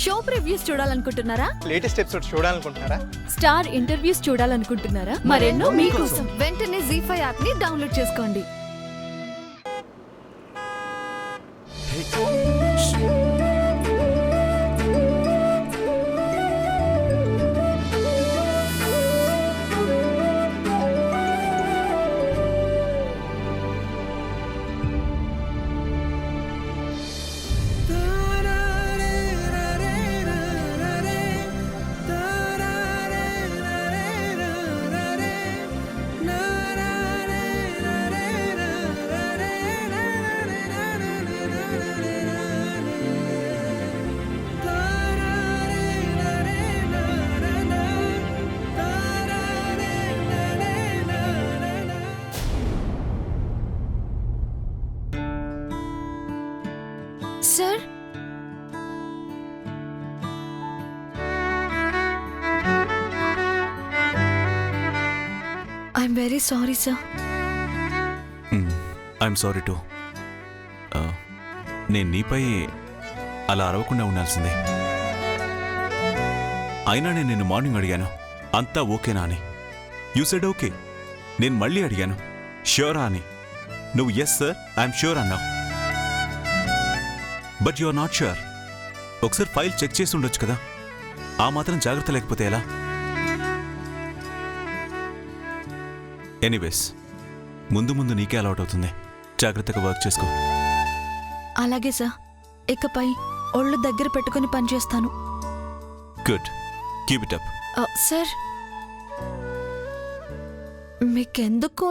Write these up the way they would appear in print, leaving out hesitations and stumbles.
Show previews చూడాలనుకుంటున్నారా? Latest episode చూడాలనుకుంటున్నారా? Star interviews చూడాలనుకుంటున్నారా? మరెన్నో మీకోసం వెంటనే ZEE5 యాప్ ని డౌన్లోడ్ చేసుకోండి. Sir, I'm very sorry sir. I'm sorry too. నేను నీపై అలా అరవకుండా ఉండాల్సిందే. అయినా నేను నిన్ను మార్నింగ్ అడిగాను, అంతా ఓకేనా అని. You said okay. నేను మళ్ళీ అడిగాను, ష్యూరా అని. నువ్వు ఎస్ సార్ ఐఎమ్ ష్యూర్ అన్నావు. But you are not sure. ఒకసారి ఫైల్ చెక్ చేసి ఉండొచ్చు కదా. ఆ మాత్రం జాగ్రత్త లేకపోతే ఎలా? ఎనీవేస్, ముందు ముందు నీకే అలవాటు అవుతుంది. జాగ్రత్తగా వర్క్ చేసుకో. అలాగే సార్, ఇకపై ఒళ్ళు దగ్గర పెట్టుకుని పనిచేస్తాను. Good, keep it up. Sir, మీకెందుకో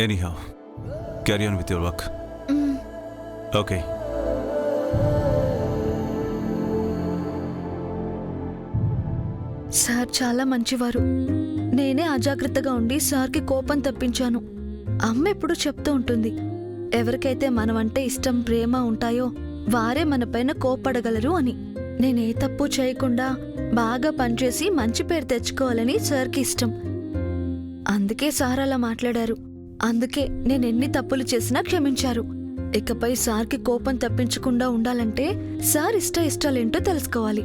Anyhow, carry on with your work. Okay. Sir చాలా మంచివారు. నేనే అజాగ్రత్తగా ఉండి సార్కి కోపం తెప్పించాను. అమ్మ ఎప్పుడు చెప్తూ ఉంటుంది, ఎవరికైతే మనమంటే ఇష్టం, ప్రేమ ఉంటాయో వారే మనపైన కోపడగలరు అని. నేనే తప్పు చేయకుండా బాగా పనిచేసి మంచి పేరు తెచ్చుకోవాలని సార్కి ఇష్టం. అందుకే సార్ అలా మాట్లాడారు. అందుకే నేనెన్ని తప్పులు చేసినా క్షమించారు. ఇకపై సార్కి కోపం తప్పించకుండా ఉండాలంటే సార్ ఇష్టాలేంటో తెలుసుకోవాలి.